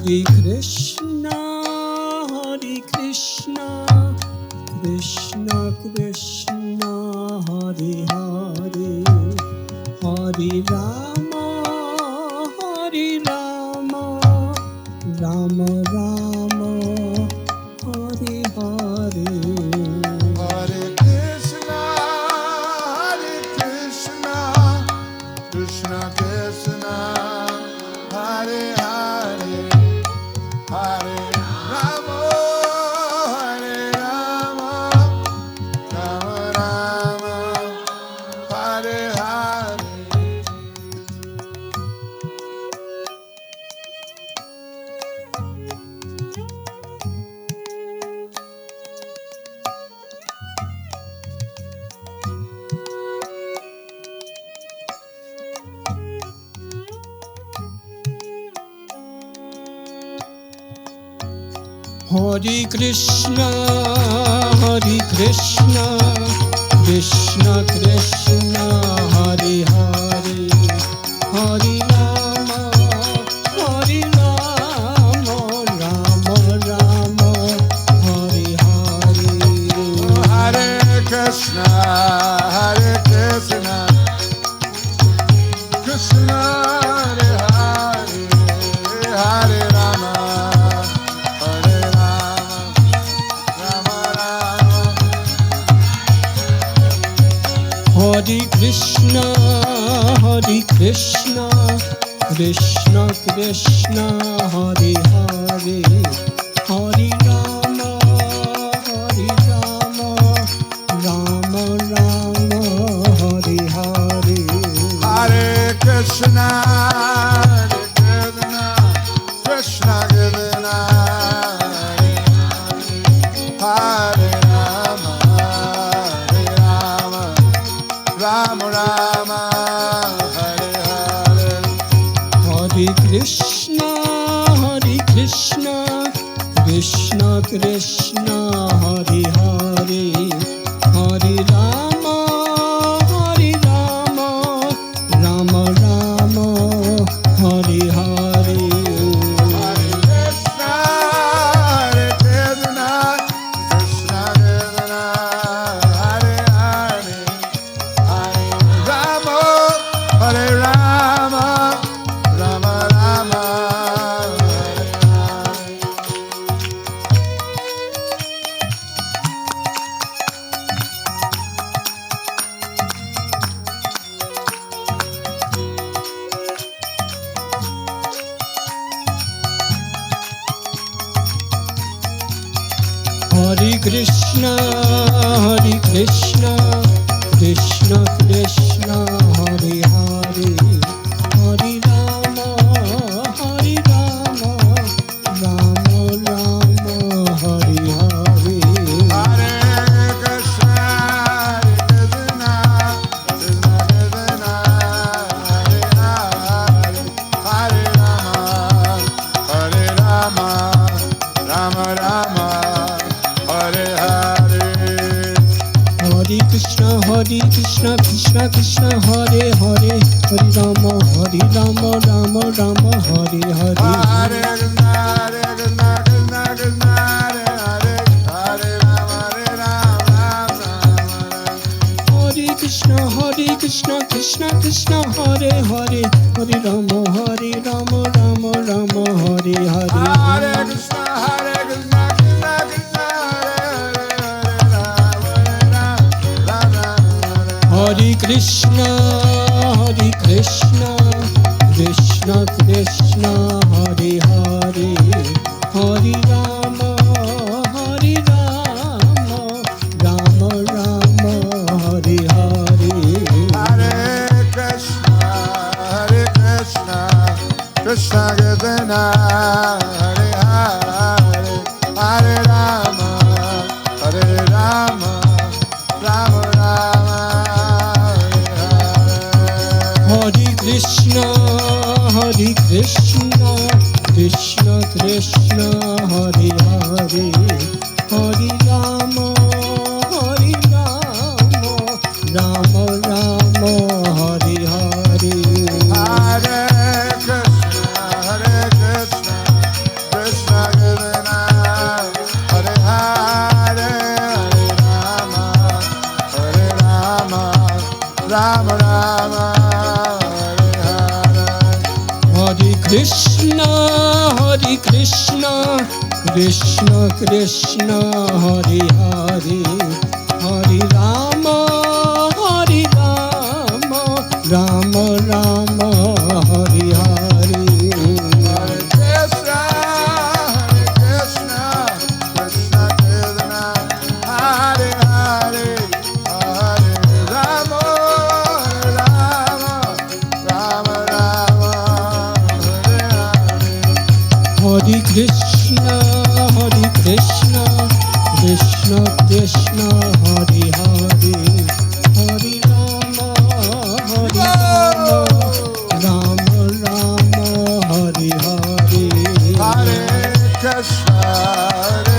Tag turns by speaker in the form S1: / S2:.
S1: Hare Krishna, Krishna Krishna, Hare Hare, Hare Rama, Rama Rama, Hare Hare.
S2: Hare Krishna, Krishna Krishna, Hare Hare, Hare Rama, Rama Rama, Hare Hare.
S1: Hare Krishna, Krishna Krishna, Hare Hare, Hare Rama, Rama Rama, Hare Hare.
S2: Hare Krishna, Krishna Hare Hare, Hare Rama, Rama Rama.
S1: Hare Krishna, Krishna Krishna, Hare Hare, Hare Rama, Rama Rama, Hare Hare.
S2: Hare Krishna, Krishna Krishna, Hare Rama, Rama Rama, Hare Hare.
S1: Hare Krishna, Krishna Krishna, Hare Hare, Hare Rama, Rama Rama, Hare Hare.
S2: Hare Krishna, Krishna Krishna, Hare Hare, Hare Rama, Rama Rama, Hare Hare.
S1: Hare Krishna, Krishna Krishna, Hare Hare, Hare Rama, Rama Rama, Hare Hare.
S2: Hare Krishna, Krishna Krishna, Hare Hare, Hare Rama, Rama Rama, Hare Hare.
S1: Hare Krishna, Krishna Krishna, Hare Hare, Hare Rama, Rama Rama, Hare Hare.
S2: Hare Krishna, Krishna Krishna, Hare Hare, Hare Rama,
S1: Hare Krishna, Krishna Krishna, Hare Hare, Hare Rama, Rama Rama, Hare Hare.
S2: Hare Krishna, Krishna Krishna,
S1: Hare Krishna, Krishna Krishna, Hare Hare, Hare Rama, Rama Rama, Hare Hare.
S2: Hare Krishna, Krishna Krishna, Hare Hare, Hare Rama, Rama Rama, Hare Hare.
S1: Hare Krishna, Krishna Krishna, Hare Hare, Hare Rama, Rama Rama, Hare Hare.
S2: Hare Krishna,
S1: Krishna Krishna Hare Hare Hare Ram Ram Ram Hare Hare
S2: Hare Krishna, Krishna Krishna, Hare Hare, Hare Rama, Rama, Rama Rama, Hare Hare.
S1: Hare Krishna Krishna Krishna Hare Hare Hare Ram Ram Ram Hare Hare
S2: Hare Krishna, Hare